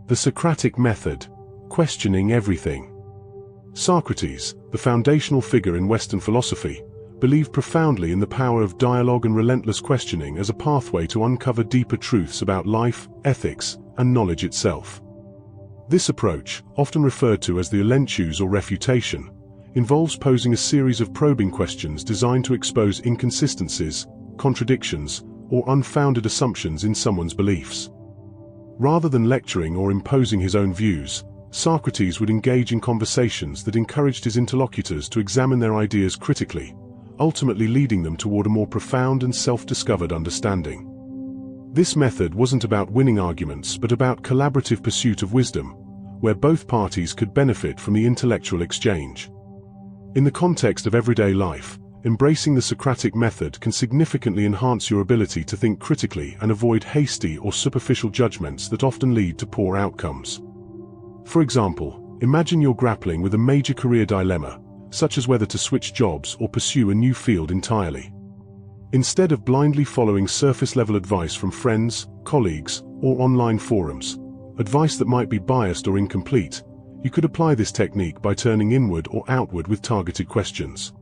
The Socratic Method, questioning everything. Socrates, the foundational figure in Western philosophy, believed profoundly in the power of dialogue and relentless questioning as a pathway to uncover deeper truths about life, ethics, and knowledge itself. This approach, often referred to as the relentless or refutation, involves posing a series of probing questions designed to expose inconsistencies, contradictions, or unfounded assumptions in someone's beliefs. Rather than lecturing or imposing his own views, Socrates would engage in conversations that encouraged his interlocutors to examine their ideas critically, ultimately leading them toward a more profound and self-discovered understanding. This method wasn't about winning arguments but about collaborative pursuit of wisdom, where both parties could benefit from the intellectual exchange. In the context of everyday life, embracing the Socratic method can significantly enhance your ability to think critically and avoid hasty or superficial judgments that often lead to poor outcomes. For example, imagine you're grappling with a major career dilemma, such as whether to switch jobs or pursue a new field entirely. Instead of blindly following surface-level advice from friends, colleagues, or online forums, advice that might be biased or incomplete, you could apply this technique by turning inward or outward with targeted questions.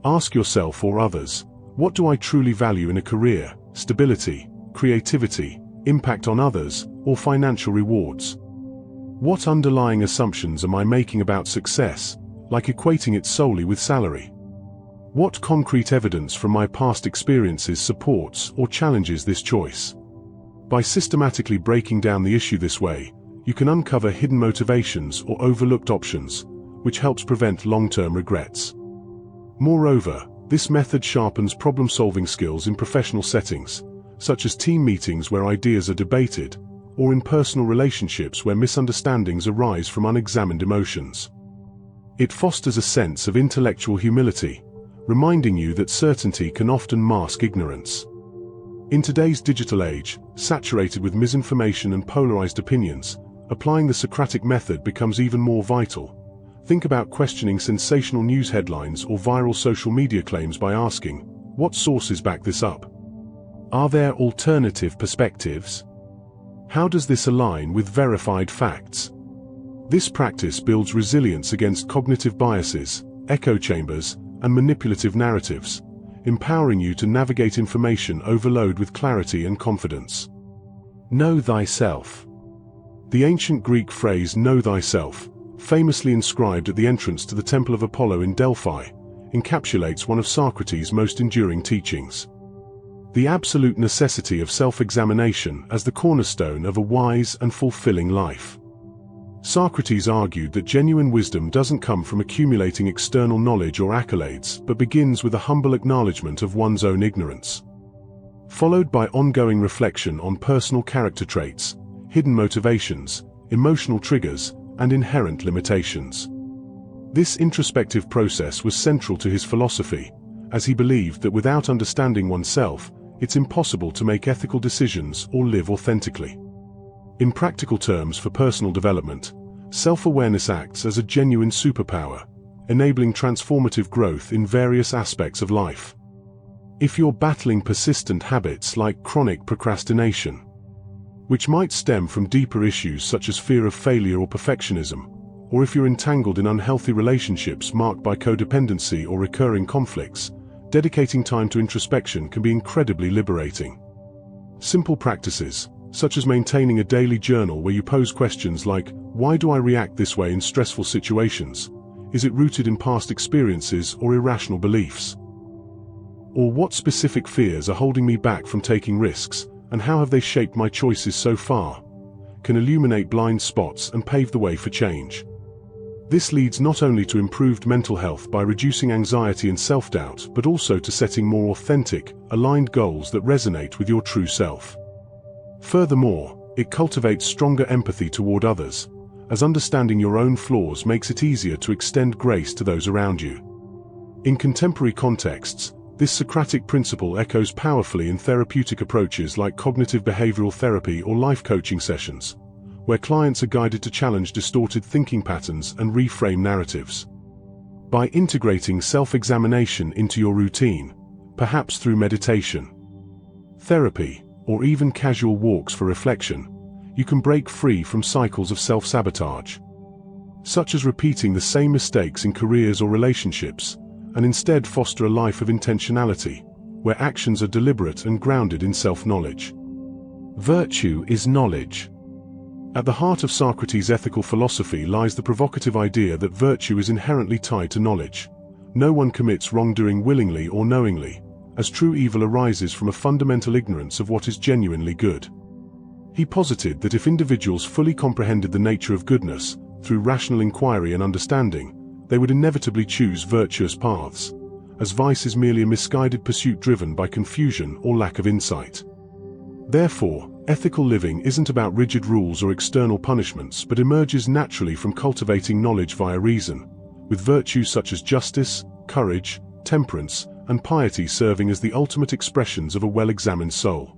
Ask yourself or others, what do I truly value in a career? Stability, creativity, impact on others, or financial rewards? What underlying assumptions am I making about success, like equating it solely with salary? What concrete evidence from my past experiences supports or challenges this choice? By systematically breaking down the issue this way, you can uncover hidden motivations or overlooked options, which helps prevent long-term regrets. Moreover, this method sharpens problem-solving skills in professional settings, such as team meetings where ideas are debated, or in personal relationships where misunderstandings arise from unexamined emotions. It fosters a sense of intellectual humility, reminding you that certainty can often mask ignorance. In today's digital age, saturated with misinformation and polarized opinions, applying the Socratic method becomes even more vital. Think about questioning sensational news headlines or viral social media claims by asking, what sources back this up? Are there alternative perspectives? How does this align with verified facts? This practice builds resilience against cognitive biases, echo chambers, and manipulative narratives, empowering you to navigate information overload with clarity and confidence. Know thyself. The ancient Greek phrase "know thyself," famously inscribed at the entrance to the Temple of Apollo in Delphi, encapsulates one of Socrates' most enduring teachings: the absolute necessity of self-examination as the cornerstone of a wise and fulfilling life. Socrates argued that genuine wisdom doesn't come from accumulating external knowledge or accolades, but begins with a humble acknowledgement of one's own ignorance, followed by ongoing reflection on personal character traits, hidden motivations, emotional triggers, and inherent limitations. This introspective process was central to his philosophy, as he believed that without understanding oneself, it's impossible to make ethical decisions or live authentically. In practical terms for personal development, self-awareness acts as a genuine superpower, enabling transformative growth in various aspects of life. If you're battling persistent habits like chronic procrastination, which might stem from deeper issues such as fear of failure or perfectionism, or if you're entangled in unhealthy relationships marked by codependency or recurring conflicts, dedicating time to introspection can be incredibly liberating. Simple practices, such as maintaining a daily journal where you pose questions like, why do I react this way in stressful situations? Is it rooted in past experiences or irrational beliefs? Or what specific fears are holding me back from taking risks, and how have they shaped my choices so far? Can illuminate blind spots and pave the way for change. This leads not only to improved mental health by reducing anxiety and self-doubt, but also to setting more authentic, aligned goals that resonate with your true self. Furthermore, it cultivates stronger empathy toward others, as understanding your own flaws makes it easier to extend grace to those around you. In contemporary contexts, this Socratic principle echoes powerfully in therapeutic approaches like cognitive behavioral therapy or life coaching sessions, where clients are guided to challenge distorted thinking patterns and reframe narratives. By integrating self-examination into your routine, perhaps through meditation, therapy, or even casual walks for reflection, you can break free from cycles of self-sabotage, such as repeating the same mistakes in careers or relationships, and instead foster a life of intentionality, where actions are deliberate and grounded in self-knowledge. Virtue is knowledge. At the heart of Socrates' ethical philosophy lies the provocative idea that virtue is inherently tied to knowledge. No one commits wrongdoing willingly or knowingly, as true evil arises from a fundamental ignorance of what is genuinely good. He posited that if individuals fully comprehended the nature of goodness, through rational inquiry and understanding, they would inevitably choose virtuous paths, as vice is merely a misguided pursuit driven by confusion or lack of insight. Therefore, ethical living isn't about rigid rules or external punishments but emerges naturally from cultivating knowledge via reason, with virtues such as justice, courage, temperance, and piety serving as the ultimate expressions of a well-examined soul.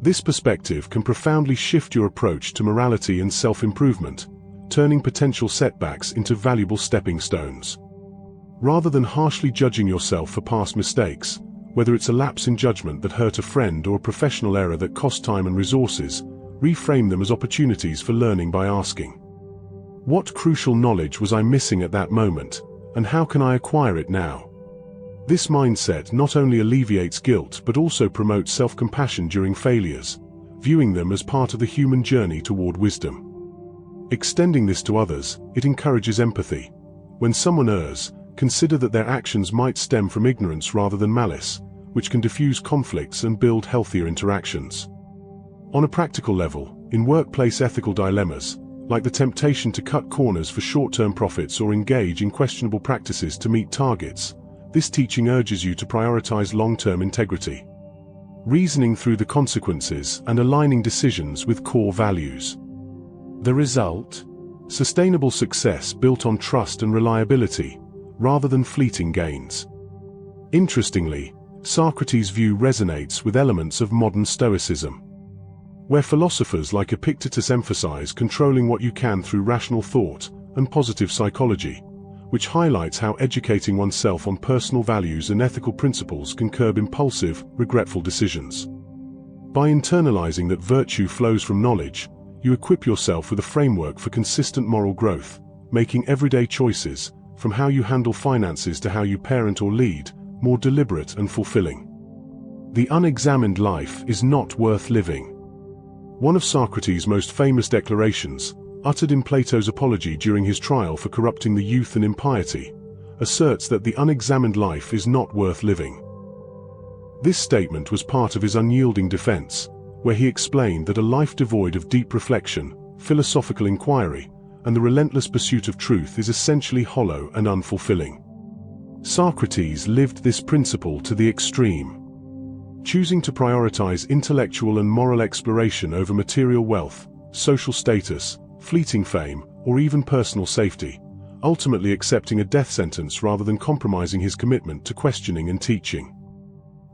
This perspective can profoundly shift your approach to morality and self-improvement, turning potential setbacks into valuable stepping stones. Rather than harshly judging yourself for past mistakes, whether it's a lapse in judgment that hurt a friend or a professional error that cost time and resources, reframe them as opportunities for learning by asking, what crucial knowledge was I missing at that moment, and how can I acquire it now? This mindset not only alleviates guilt but also promotes self-compassion during failures, viewing them as part of the human journey toward wisdom. Extending this to others, it encourages empathy. When someone errs, consider that their actions might stem from ignorance rather than malice, which can diffuse conflicts and build healthier interactions. On a practical level, in workplace ethical dilemmas, like the temptation to cut corners for short-term profits or engage in questionable practices to meet targets, this teaching urges you to prioritize long-term integrity, reasoning through the consequences and aligning decisions with core values. The result? Sustainable success built on trust and reliability, rather than fleeting gains. Interestingly, Socrates' view resonates with elements of modern Stoicism, where philosophers like Epictetus emphasize controlling what you can through rational thought and positive psychology, which highlights how educating oneself on personal values and ethical principles can curb impulsive, regretful decisions. By internalizing that virtue flows from knowledge, you equip yourself with a framework for consistent moral growth, making everyday choices, from how you handle finances to how you parent or lead, more deliberate and fulfilling. The unexamined life is not worth living. One of Socrates' most famous declarations, uttered in Plato's Apology during his trial for corrupting the youth and impiety, asserts that the unexamined life is not worth living. This statement was part of his unyielding defense, where he explained that a life devoid of deep reflection, philosophical inquiry, and the relentless pursuit of truth is essentially hollow and unfulfilling. Socrates lived this principle to the extreme, choosing to prioritize intellectual and moral exploration over material wealth, social status, fleeting fame, or even personal safety, ultimately accepting a death sentence rather than compromising his commitment to questioning and teaching.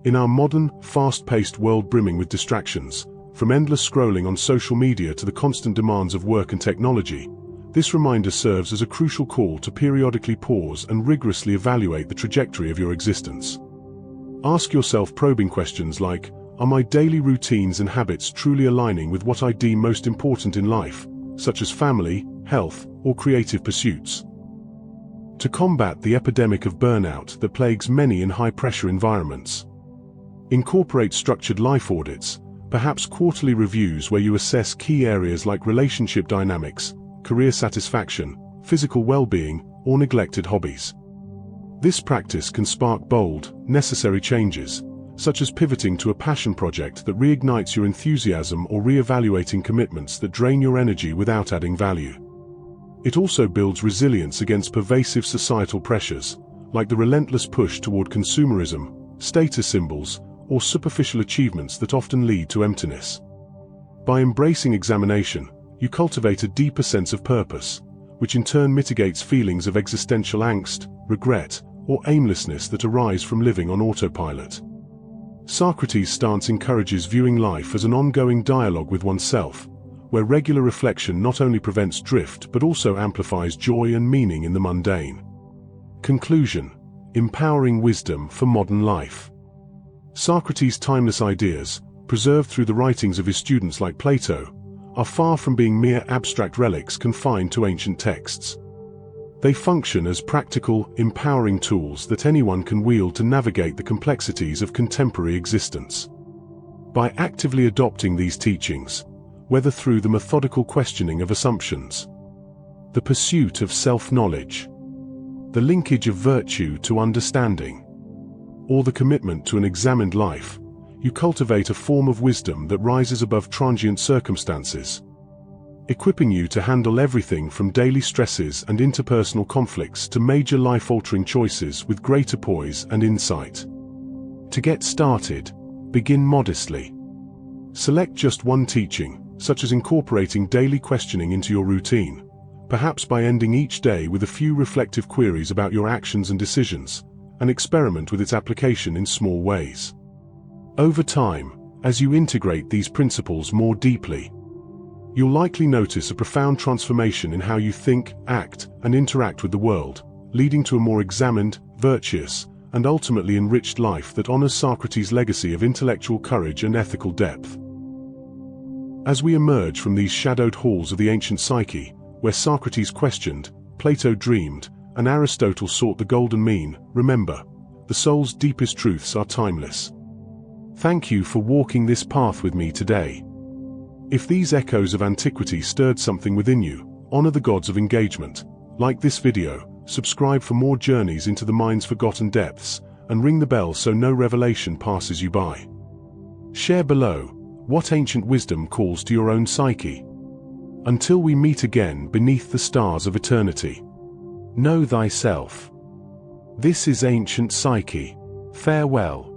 In our modern, fast-paced world brimming with distractions, from endless scrolling on social media to the constant demands of work and technology, this reminder serves as a crucial call to periodically pause and rigorously evaluate the trajectory of your existence. Ask yourself probing questions like, are my daily routines and habits truly aligning with what I deem most important in life, such as family, health, or creative pursuits? To combat the epidemic of burnout that plagues many in high-pressure environments, incorporate structured life audits, perhaps quarterly reviews where you assess key areas like relationship dynamics, career satisfaction, physical well-being, or neglected hobbies. This practice can spark bold, necessary changes, such as pivoting to a passion project that reignites your enthusiasm or re-evaluating commitments that drain your energy without adding value. It also builds resilience against pervasive societal pressures, like the relentless push toward consumerism, status symbols, or superficial achievements that often lead to emptiness. By embracing examination, you cultivate a deeper sense of purpose, which in turn mitigates feelings of existential angst, regret, or aimlessness that arise from living on autopilot. Socrates' stance encourages viewing life as an ongoing dialogue with oneself, where regular reflection not only prevents drift but also amplifies joy and meaning in the mundane. Conclusion: empowering wisdom for modern life. Socrates' timeless ideas, preserved through the writings of his students like Plato, are far from being mere abstract relics confined to ancient texts. They function as practical, empowering tools that anyone can wield to navigate the complexities of contemporary existence. By actively adopting these teachings, whether through the methodical questioning of assumptions, the pursuit of self-knowledge, the linkage of virtue to understanding, or the commitment to an examined life, you cultivate a form of wisdom that rises above transient circumstances, equipping you to handle everything from daily stresses and interpersonal conflicts to major life-altering choices with greater poise and insight. To get started, begin modestly. Select just one teaching, such as incorporating daily questioning into your routine, perhaps by ending each day with a few reflective queries about your actions and decisions, and experiment with its application in small ways. Over time, as you integrate these principles more deeply, you'll likely notice a profound transformation in how you think, act, and interact with the world, leading to a more examined, virtuous, and ultimately enriched life that honors Socrates' legacy of intellectual courage and ethical depth. As we emerge from these shadowed halls of the ancient psyche, where Socrates questioned, Plato dreamed, and Aristotle sought the golden mean, remember, the soul's deepest truths are timeless. Thank you for walking this path with me today. If these echoes of antiquity stirred something within you, honor the gods of engagement. Like this video, subscribe for more journeys into the mind's forgotten depths, and ring the bell so no revelation passes you by. Share below what ancient wisdom calls to your own psyche. Until we meet again beneath the stars of eternity, know thyself. This is Ancient Psyche. Farewell.